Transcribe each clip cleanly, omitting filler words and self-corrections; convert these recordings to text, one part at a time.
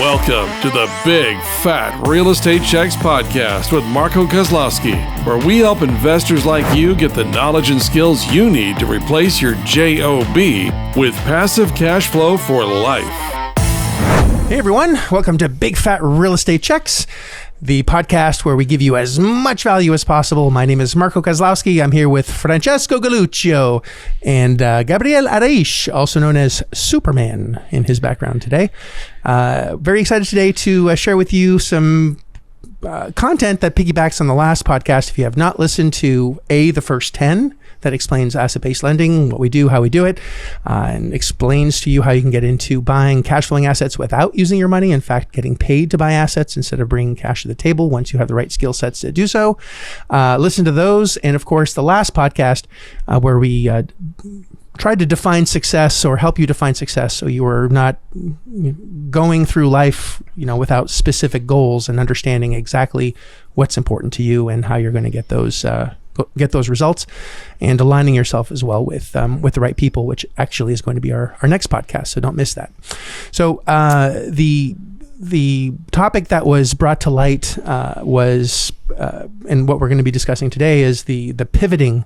Welcome to the Big Fat Real Estate Checks podcast with Marco Kozlowski, where we help investors like you get the knowledge and skills you need to replace your JOB with passive cash flow for life. Hey everyone, welcome to Big Fat Real Estate Checks, the podcast where we give you as much value as possible. My name is Marco Kozlowski. I'm here with Francesco Galluccio and Gabriel Araish, also known as Superman in his background today. Very excited today to share with you some content that piggybacks on the last podcast. If you have not listened to the first 10, that explains asset-based lending, what we do, how we do it, and explains to you how you can get into buying cash flowing assets without using your money. In fact, getting paid to buy assets instead of bringing cash to the table once you have the right skill sets to do so. Listen to those. And of course, the last podcast where we tried to define success or help you define success so you are not going through life, without specific goals and understanding exactly what's important to you and how you're going to get those results, and aligning yourself as well with the right people, which actually is going to be our next podcast. So don't miss that. So the topic that was brought to light was, and what we're going to be discussing today is the pivoting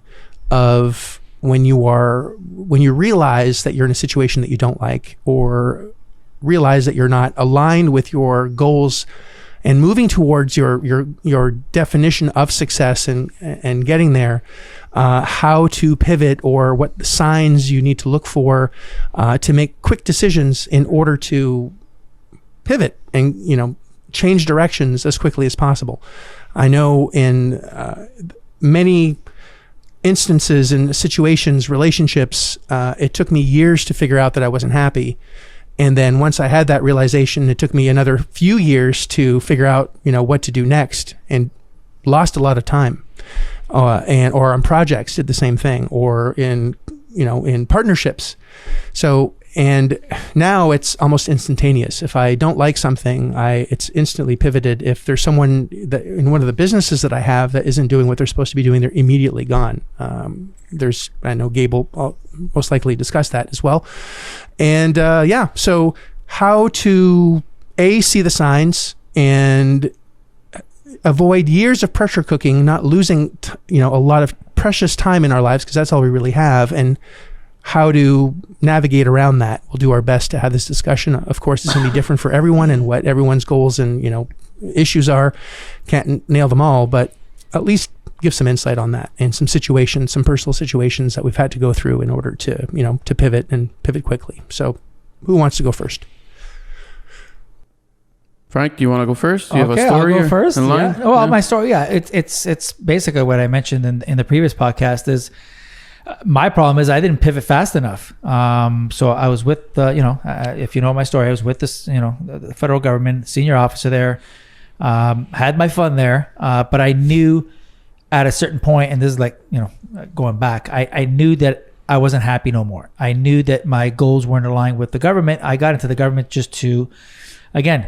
of when you realize that you're in a situation that you don't like, or realize that you're not aligned with your goals and moving towards your definition of success and getting there, how to pivot, or what signs you need to look for to make quick decisions in order to pivot and change directions as quickly as possible. I know in many instances and situations, relationships, it took me years to figure out that I wasn't happy. And then once I had that realization, it took me another few years to figure out, what to do next, and lost a lot of time. Or on projects, did the same thing, or in partnerships. So, and now it's almost instantaneous. If I don't like something, it's instantly pivoted. If there's someone that in one of the businesses that I have that isn't doing what they're supposed to be doing, they're immediately gone. I know Gabe will most likely discuss that as well. And so how to see the signs and avoid years of pressure cooking, not losing a lot of precious time in our lives, because that's all we really have, and how to navigate around that. We'll do our best to have this discussion. Of course, it's going to be different for everyone, and what everyone's goals and issues are. Can't nail them all, but at least give some insight on that, and some personal situations that we've had to go through in order to to pivot quickly. So who wants to go first? Frank, do you want to go first? Do you have a Okay, story? I'll go first. in line? Yeah. Well, my story, it's basically what I mentioned in the previous podcast. Is my problem is I didn't pivot fast enough. So I was with if you know my story, I was with this the federal government senior officer there. Had my fun there, but I knew at a certain point, and this is going back, I knew that I wasn't happy no more. I knew that my goals weren't aligned with the government. I got into the government just to, again,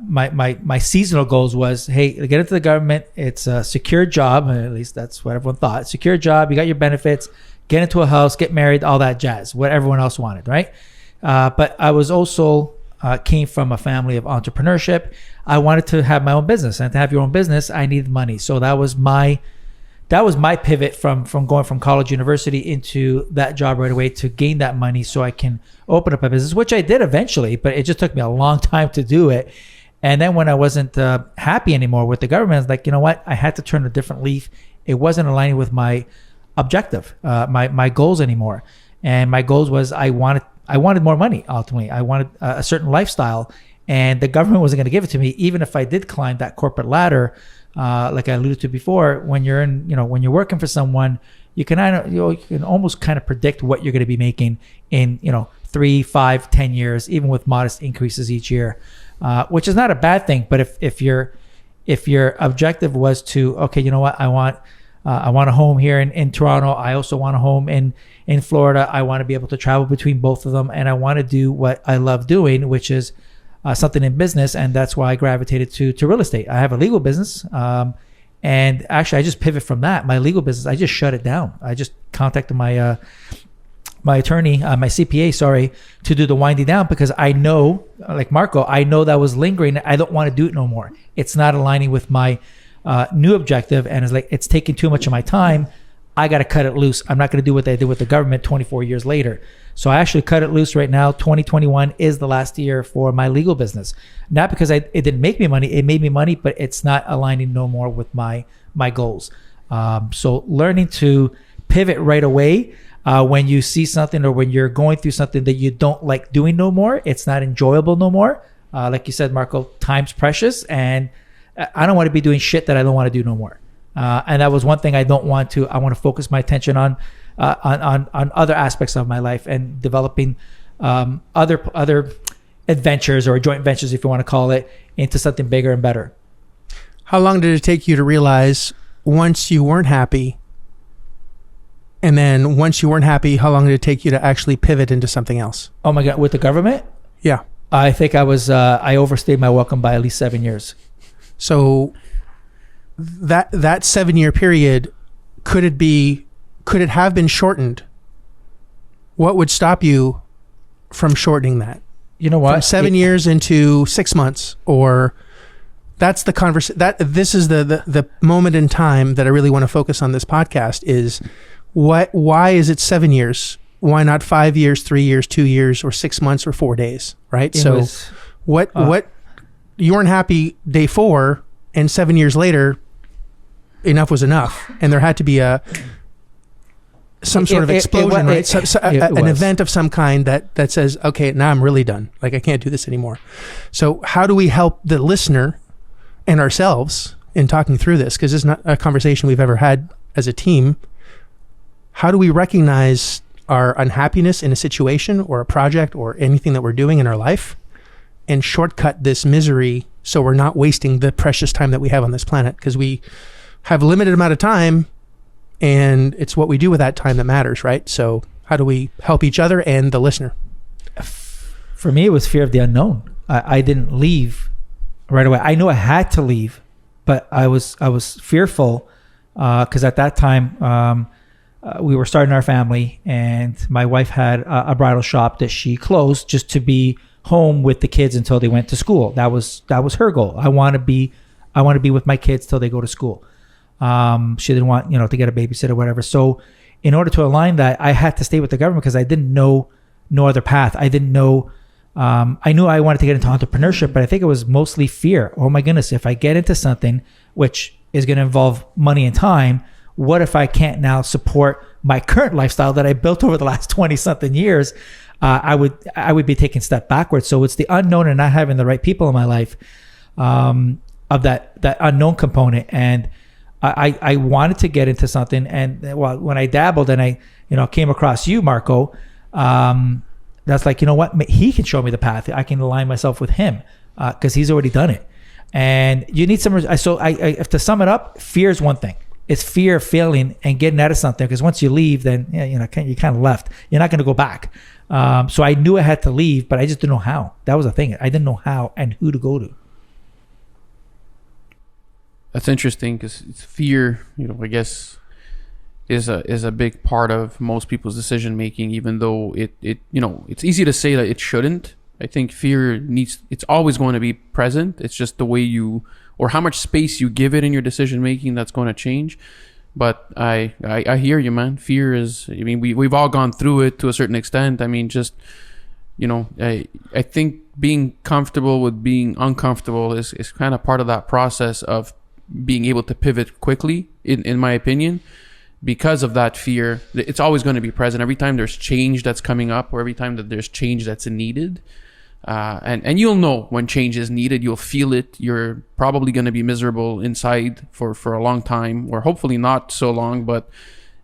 my seasonal goals was, hey, get into the government. It's a secure job. At least that's what everyone thought. Secure job. You got your benefits. Get into a house. Get married. All that jazz. What everyone else wanted, right? But I was also came from a family of entrepreneurship. I wanted to have my own business, and to have your own business, I needed money. So that was my pivot from going from college, university into that job right away to gain that money so I can open up a business, which I did eventually, but it just took me a long time to do it. And then when I wasn't happy anymore with the government, I was like, you know what? I had to turn a different leaf. It wasn't aligning with my objective, my goals anymore. And my goals was I wanted more money. Ultimately, I wanted a certain lifestyle, and the government wasn't going to give it to me, even if I did climb that corporate ladder. Like I alluded to before, when you're when you're working for someone, you can almost kind of predict what you're going to be making in 3, 5, 10 years, even with modest increases each year, which is not a bad thing. But if your objective was to, okay, you know what, I want a home here in Toronto. I also want a home in Florida. I want to be able to travel between both of them, and I want to do what I love doing, which is something in business, and that's why I gravitated to real estate. I have a legal business, and actually I just pivot from that. My legal business, I just shut it down. I just contacted my my attorney, my CPA, sorry, to do the winding down, because I know, like Marco, I know that was lingering. I don't want to do it no more. It's not aligning with my new objective, and it's taking too much of my time. I got to cut it loose. I'm not going to do what I did with the government 24 years later. So I actually cut it loose right now. 2021 is the last year for my legal business. Not because it didn't make me money. It made me money, but it's not aligning no more with my goals. So learning to pivot right away when you see something or when you're going through something that you don't like doing no more. It's not enjoyable no more. Like you said, Marco, time's precious, and I don't want to be doing shit that I don't want to do no more. And that was one thing I don't want to. I want to focus my attention on other aspects of my life and developing other adventures or joint ventures, if you want to call it, into something bigger and better. How long did it take you to realize once you weren't happy? And then once you weren't happy, how long did it take you to actually pivot into something else? Oh my God, with the government? Yeah. I think I overstayed my welcome by at least 7 years. So that 7-year period, could it have been shortened? What would stop you from shortening that? You know what? From 7 years into 6 months, or that's the this is the moment in time that I really want to focus on this podcast is why is it 7 years? Why not 5 years, 3 years, 2 years, or 6 months, or 4 days? Right. What you weren't happy day 4, and 7 years later, enough was enough, and there had to be some sort of explosion, right? An event of some kind that says, okay, now I'm really done. Like, I can't do this anymore. So how do we help the listener and ourselves in talking through this? Because it's not a conversation we've ever had as a team. How do we recognize our unhappiness in a situation or a project or anything that we're doing in our life and shortcut this misery so we're not wasting the precious time that we have on this planet? Because we have a limited amount of time, and it's what we do with that time that matters, right? So how do we help each other and the listener? For me, it was fear of the unknown. I didn't leave right away. I knew I had to leave, but I was fearful because at that time we were starting our family, and my wife had a bridal shop that she closed just to be home with the kids until they went to school. That was her goal. I want to be with my kids till they go to school. She didn't want, to get a babysitter or whatever. So in order to align that, I had to stay with the government because I didn't know no other path. I didn't know, I knew I wanted to get into entrepreneurship, but I think it was mostly fear. Oh my goodness, if I get into something which is going to involve money and time, what if I can't now support my current lifestyle that I built over the last 20 something years? I would be taking a step backwards. So it's the unknown and not having the right people in my life, of that unknown component. And I wanted to get into something, and when I dabbled and I came across you, Marco, that's like, he can show me the path. I can align myself with him because he's already done it. And you need some. So if to sum it up, fear is one thing. It's fear of failing and getting out of something, because once you leave, then you kind of left. You're not going to go back. So I knew I had to leave, but I just didn't know how. That was the thing. I didn't know how and who to go to. That's interesting because fear, I guess, is a big part of most people's decision making. Even though it's easy to say that it shouldn't. I think fear it's always going to be present. It's just the way you or how much space you give it in your decision making that's going to change. But I hear you, man. Fear is. I mean, we've all gone through it to a certain extent. I mean, just I think being comfortable with being uncomfortable is kind of part of that process of being able to pivot quickly, in my opinion, because of that fear. It's always going to be present every time there's change that's coming up, or every time that there's change that's needed. And you'll know when change is needed. You'll feel it. You're probably going to be miserable inside for a long time, or hopefully not so long. But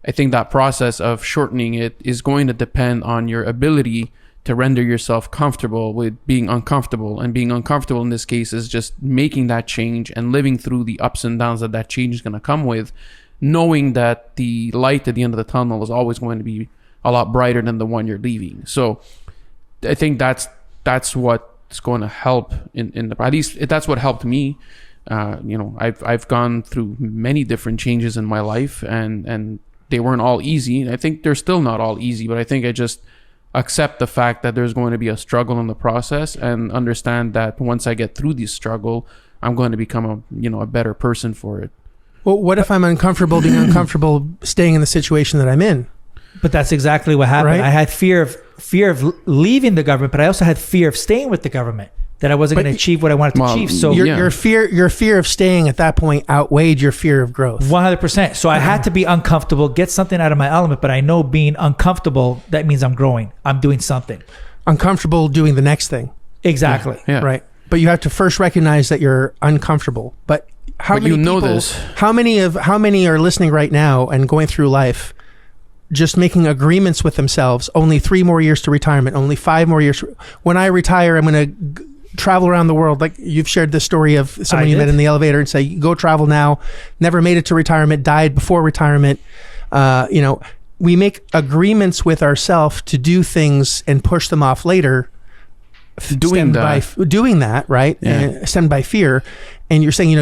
I think that process of shortening it is going to depend on your ability to render yourself comfortable with being uncomfortable. And being uncomfortable in this case is just making that change and living through the ups and downs that change is going to come with, knowing that the light at the end of the tunnel is always going to be a lot brighter than the one you're leaving. So I think that's what's going to help at least that's what helped me. I've gone through many different changes in my life, and they weren't all easy. I think they're still not all easy, but I think I just accept the fact that there's going to be a struggle in the process and understand that once I get through this struggle, I'm going to become a better person for it. Well, what if I'm uncomfortable being uncomfortable staying in the situation that I'm in? But that's exactly what happened. Right? I had fear of leaving the government, but I also had fear of staying with the government, that I wasn't going to achieve what I wanted to achieve. So your fear of staying at that point outweighed your fear of growth. 100%. So I had to be uncomfortable, get something out of my element, but I know being uncomfortable, that means I'm growing. I'm doing something. Uncomfortable doing the next thing. Exactly. Yeah. Right. But you have to first recognize that you're uncomfortable. But how many people, this? How many are listening right now and going through life just making agreements with themselves? Only 3 more years to retirement. Only 5 more years. When I retire, I'm going to travel around the world. Like you've shared this story of someone you met in the elevator and say, go travel now. Never made it to retirement. Died before retirement. We make agreements with ourselves to do things and push them off later. Doing that, right? Yeah. Stemmed by fear. And you're saying,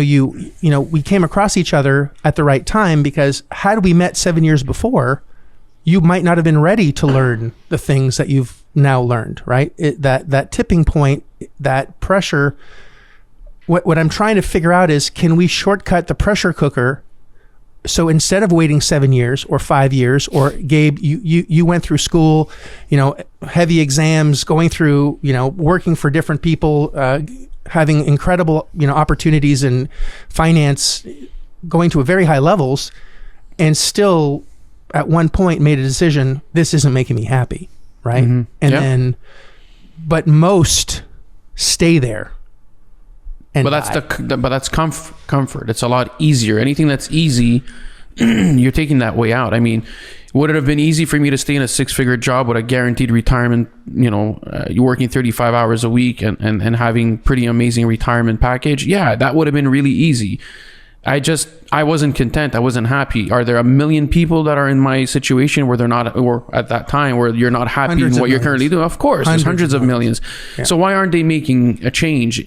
we came across each other at the right time, because had we met 7 years before, you might not have been ready to learn the things that you've now learned, right? That tipping point, that pressure. What I'm trying to figure out is, can we shortcut the pressure cooker? So instead of waiting 7 years or 5 years, or Gabe, you went through school, heavy exams, going through, working for different people, having incredible, opportunities in finance, going to very high levels, and still at one point made a decision, this isn't making me happy, right? Mm-hmm. And but most stay there. But that's comfort. It's a lot easier. Anything that's easy, you're taking that way out. I mean, would it have been easy for me to stay in a 6-figure job with a guaranteed retirement, you're working 35 hours a week and having pretty amazing retirement package? Yeah, that would have been really easy. I wasn't content. I wasn't happy. Are there a million people that are in my situation where they're not, or at that time where you're not happy in what you're currently doing? Of course, there's hundreds of millions. Yeah. So why aren't they making a change?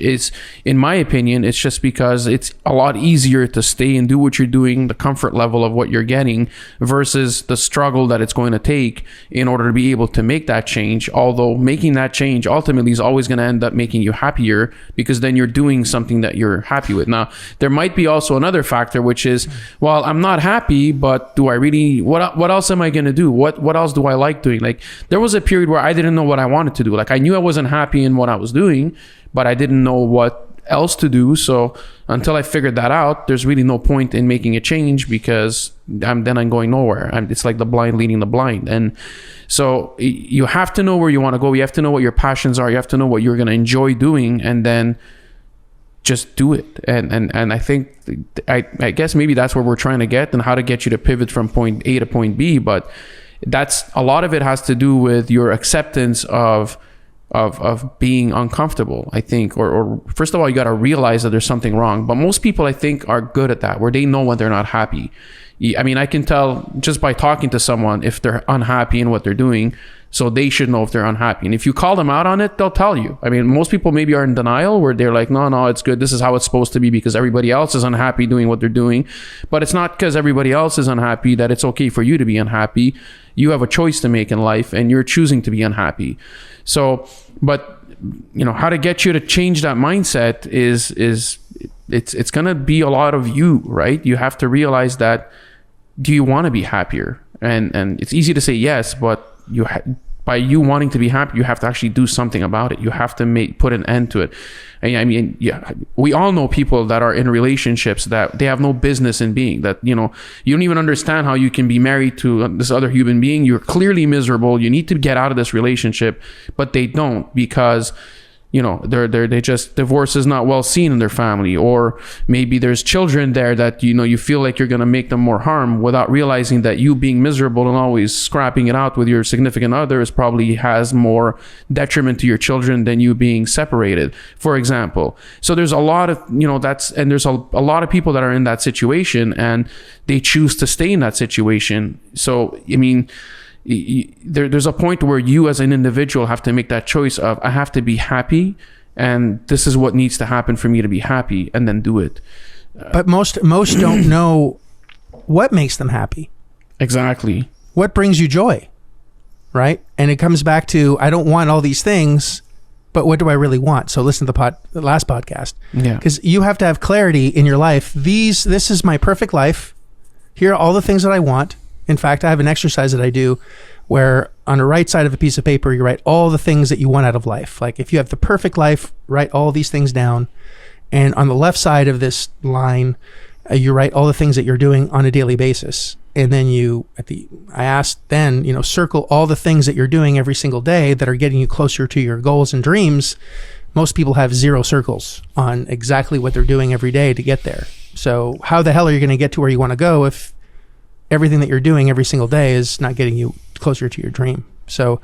In my opinion, it's just because it's a lot easier to stay and do what you're doing, the comfort level of what you're getting, versus the struggle that it's going to take in order to be able to make that change. Although making that change ultimately is always going to end up making you happier, because then you're doing something that you're happy with. Now, there might be also another factor, which is, well, I'm not happy, but do I really, what else am I going to do? What else do I like doing? Like, there was a period where I didn't know what I wanted to do. Like, I knew I wasn't happy in what I was doing, but I didn't know what else to do. So until I figured that out, there's really no point in making a change, because I'm going nowhere. It's like the blind leading the blind. And so you have to know where you want to go. You have to know what your passions are. You have to know what you're going to enjoy doing, and then just do it. And I think, I guess maybe that's where we're trying to get, and how to get you to pivot from point A to point B. But that's, a lot of it has to do with your acceptance of being uncomfortable, I think, or first of all, you got to realize that there's something wrong. But most people, I think, are good at that, where they know when they're not happy. I mean, I can tell just by talking to someone if they're unhappy in what they're doing. So they should know if they're unhappy. And if you call them out on it, they'll tell you. I mean, most people maybe are in denial, where they're like, no, it's good. This is how it's supposed to be, because everybody else is unhappy doing what they're doing. But it's not because everybody else is unhappy that it's okay for you to be unhappy. You have a choice to make in life, and you're choosing to be unhappy. So, but how to get you to change that mindset is it's going to be a lot of you, right? You have to realize that, do you want to be happier? And it's easy to say yes, but by you wanting to be happy, you have to actually do something about it. You have to put an end to it. And I mean, yeah, we all know people that are in relationships that they have no business in being, that, you don't even understand how you can be married to this other human being. You're clearly miserable. You need to get out of this relationship, but they don't, because they just, divorce is not well seen in their family, or maybe there's children there that you feel like you're going to make them more harm, without realizing that you being miserable and always scrapping it out with your significant other probably has more detriment to your children than you being separated, for example. So there's a lot of there's a lot of people that are in that situation, and they choose to stay in that situation. So I mean, there's a point where you as an individual have to make that choice of, I have to be happy, and this is what needs to happen for me to be happy, and then do it. But most don't know what makes them happy. Exactly. What brings you joy? Right? And it comes back to, I don't want all these things, but what do I really want? So listen to the last podcast. Yeah. Because you have to have clarity in your life. This is my perfect life. Here are all the things that I want. In fact, I have an exercise that I do where on the right side of a piece of paper, you write all the things that you want out of life. Like if you have the perfect life, write all these things down. And on the left side of this line, you write all the things that you're doing on a daily basis. And then I asked then, circle all the things that you're doing every single day that are getting you closer to your goals and dreams. Most people have 0 circles on exactly what they're doing every day to get there. So how the hell are you going to get to where you want to go if everything that you're doing every single day is not getting you closer to your dream? So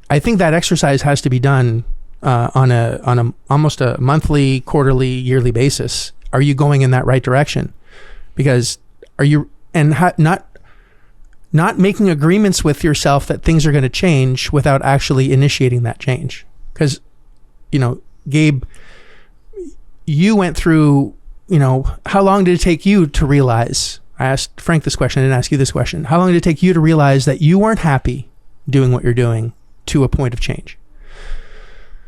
I think that exercise has to be done on a almost a monthly, quarterly, yearly basis. Are you going in that right direction? Because not making agreements with yourself that things are going to change without actually initiating that change. Because, Gabe, you went through, how long did it take you to realize? I asked Frank this question. I didn't ask you this question. How long did it take you to realize that you weren't happy doing what you're doing to a point of change?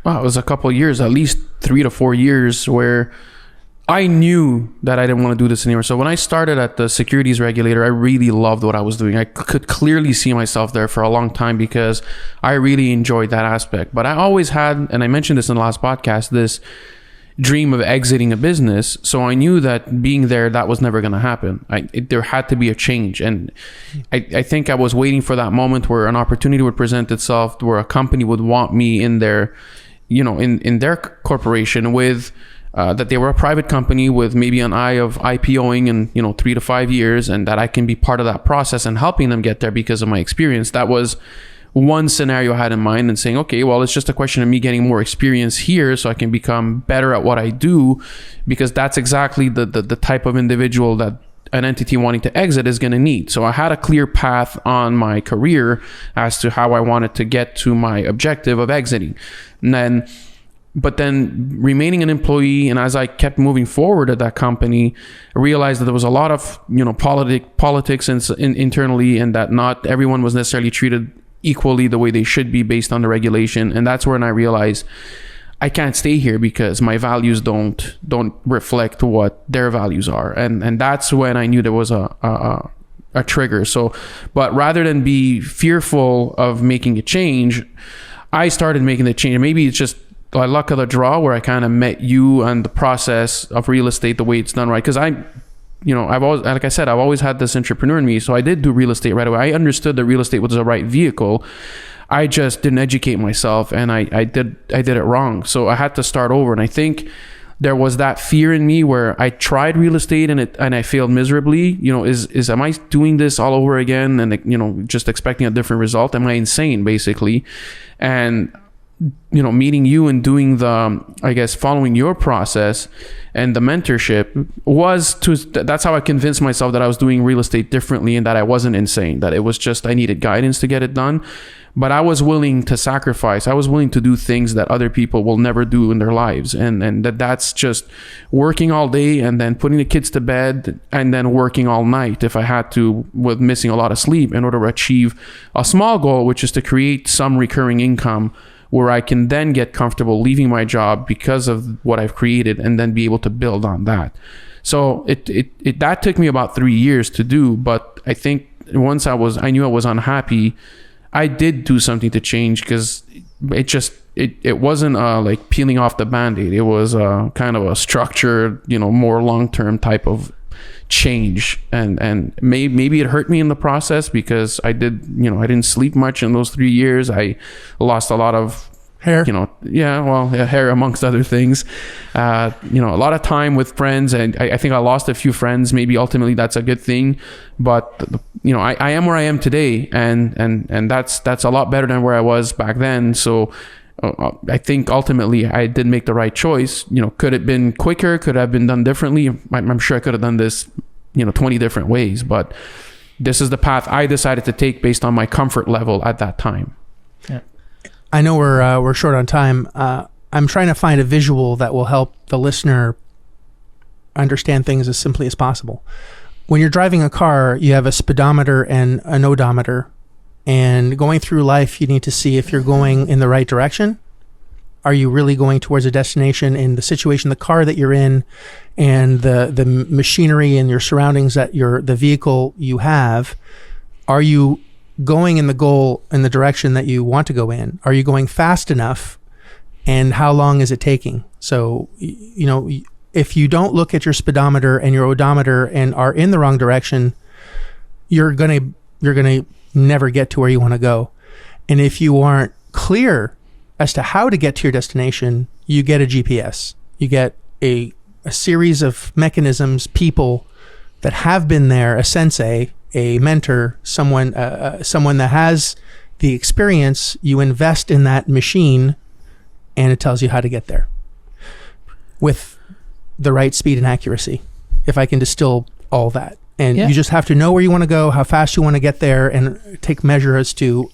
Wow, it was a couple of years, at least 3 to 4 years, where I knew that I didn't want to do this anymore. So when I started at the securities regulator, I really loved what I was doing. I could clearly see myself there for a long time because I really enjoyed that aspect. But I always had, and I mentioned this in the last podcast, this dream of exiting a business. So I knew that being there, that was never going to happen. There had to be a change. And I think I was waiting for that moment where an opportunity would present itself, where a company would want me in their, in their corporation with... that they were a private company with maybe an eye of IPOing in 3 to 5 years, and that I can be part of that process and helping them get there because of my experience. That was one scenario I had in mind, and saying, okay, well, it's just a question of me getting more experience here so I can become better at what I do, because that's exactly the type of individual that an entity wanting to exit is going to need. So I had a clear path on my career as to how I wanted to get to my objective of exiting. But then remaining an employee, and as I kept moving forward at that company, I realized that there was a lot of politics internally, and that not everyone was necessarily treated equally the way they should be based on the regulation. And that's when I realized I can't stay here because my values don't reflect what their values are. And that's when I knew there was a trigger. So, but rather than be fearful of making a change, I started making the change. Maybe it's just by luck of the draw where I kind of met you and the process of real estate, the way it's done right. Because I've always, like I said, I've always had this entrepreneur in me. So I did do real estate right away. I understood that real estate was the right vehicle. I just didn't educate myself, and I did it wrong. So I had to start over. And I think there was that fear in me where I tried real estate and I failed miserably. Am I doing this all over again? And just expecting a different result? Am I insane, basically? And meeting you and doing following your process and the mentorship that's how I convinced myself that I was doing real estate differently, and that I wasn't insane, that it was just I needed guidance to get it done. But I was willing to sacrifice. I was willing to do things that other people will never do in their lives. And that's just working all day and then putting the kids to bed and then working all night if I had to, with missing a lot of sleep, in order to achieve a small goal, which is to create some recurring income where I can then get comfortable leaving my job because of what I've created, and then be able to build on that. So that took me about 3 years to do. But I think once I knew I was unhappy, I did do something to change, because it wasn't like peeling off the Band-Aid. It was kind of a structured, more long-term type of change. And maybe it hurt me in the process, because I didn't sleep much in those 3 years. I lost a lot of hair, hair amongst other things. A lot of time with friends, and I think I lost a few friends. Maybe ultimately that's a good thing, but I am where I am today, and that's a lot better than where I was back then. So I think ultimately I did make the right choice. Could it have been quicker? Could it have been done differently? I'm sure I could have done this 20 different ways, but this is the path I decided to take based on my comfort level at that time. Yeah. I know we're short on time. I'm trying to find a visual that will help the listener understand things as simply as possible. when you're driving a car, you have a speedometer and an odometer. And going through life, you need to see if you're going in the right direction. Are you really going towards a destination in the situation, the car that you're in, and the machinery and your surroundings that the vehicle you have? Are you going in the direction that you want to go in? Are you going fast enough? And how long is it taking? So, if you don't look at your speedometer and your odometer and are in the wrong direction, you're gonna never get to where you want to go. And if you aren't clear as to how to get to your destination, you get a GPS. You get a series of mechanisms, people that have been there, a sensei, a mentor, someone that has the experience. You invest in that machine, and it tells you how to get there with the right speed and accuracy, if I can distill all that. And you just have to know where you want to go, how fast you want to get there, and take measure as to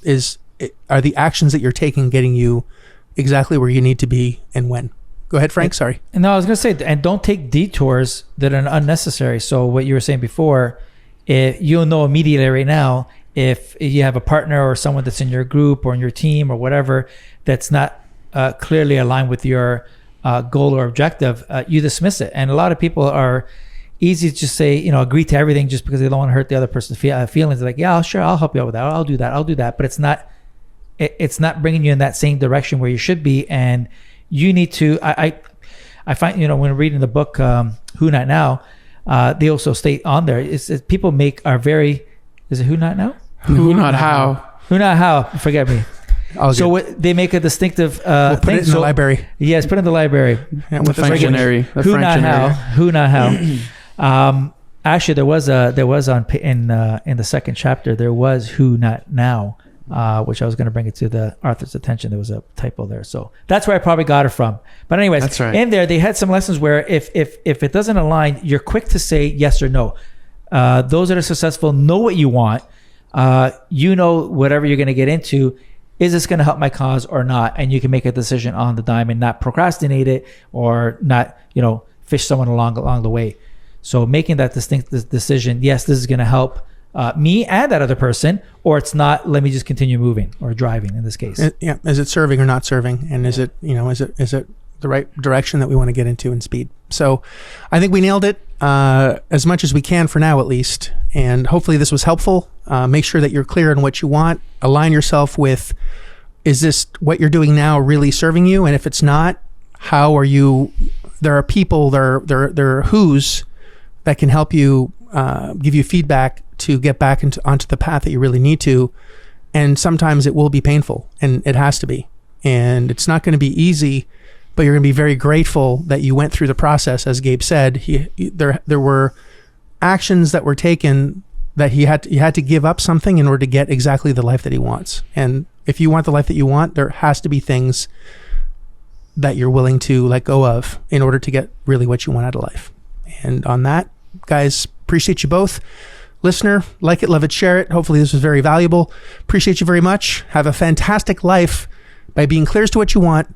are the actions that you're taking getting you exactly where you need to be and when. Go ahead, Frank. Sorry. No, I was going to say, and don't take detours that are unnecessary. So what you were saying before, you'll know immediately right now if you have a partner or someone that's in your group or in your team or whatever that's not clearly aligned with your goal or objective, you dismiss it. And a lot of people are easy to just say, agree to everything just because they don't want to hurt the other person's feelings. They're like, yeah, sure, I'll help you out with that. I'll do that. But it's not bringing you in that same direction where you should be. And you need to, I find, when reading the book, Who Not Now, they also state on there, is people is it Who Not Now? Who Not How. Who Not How, forget me. So they make a distinctive we'll put it in the library. Yes, put it in the library. Yeah, with the Franctionary. Who Not How. Who Not How. Actually, there was in the second chapter, there was Who Not Now, which I was going to bring it to the author's attention. There was a typo there. So that's where I probably got it from. But anyways, that's right. In there, they had some lessons where if it doesn't align, you're quick to say yes or no. Those that are successful know what you want. Whatever you're going to get into, is this going to help my cause or not? And you can make a decision on the dime and not procrastinate it or not, fish someone along the way. So making that distinct decision, yes, this is going to help me and that other person, or it's not, let me just continue moving or driving in this case. Is it serving or not serving? And is it the right direction that we want to get into in speed? So I think we nailed it as much as we can for now, at least. And hopefully this was helpful. Make sure that you're clear on what you want. Align yourself with, is this what you're doing now really serving you? And if it's not, how are you? There are people, there are who's that can help you, give you feedback to get back onto the path that you really need to. And sometimes it will be painful, and it has to be. And it's not going to be easy, but you're going to be very grateful that you went through the process. As Gabe said, there were actions that were taken that he had to give up something in order to get exactly the life that he wants. And if you want the life that you want, there has to be things that you're willing to let go of in order to get really what you want out of life. And on that, guys, appreciate you both. Listener, like it, love it, share it. Hopefully this was very valuable. Appreciate you very much. Have a fantastic life by being clear as to what you want,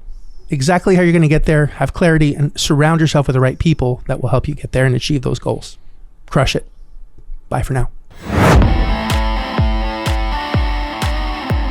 exactly how you're going to get there, have clarity, and surround yourself with the right people that will help you get there and achieve those goals. Crush it. Bye for now.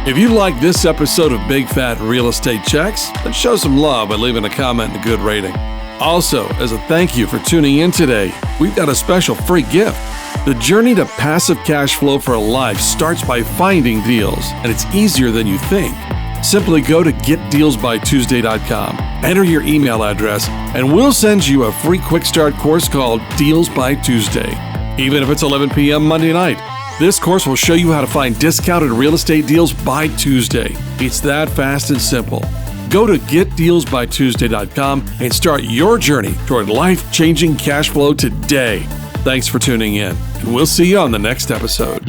If you like this episode of Big Fat Real Estate Checks, then show some love by leaving a comment and a good rating. Also, as a thank you for tuning in today, we've got a special free gift. The journey to passive cash flow for a life starts by finding deals, and it's easier than you think. Simply go to getdealsbytuesday.com, enter your email address, and we'll send you a free quick start course called Deals by Tuesday. Even if it's 11 p.m. Monday night, this course will show you how to find discounted real estate deals by Tuesday. It's that fast and simple. Go to getdealsbytuesday.com and start your journey toward life-changing cash flow today. Thanks for tuning in, and we'll see you on the next episode.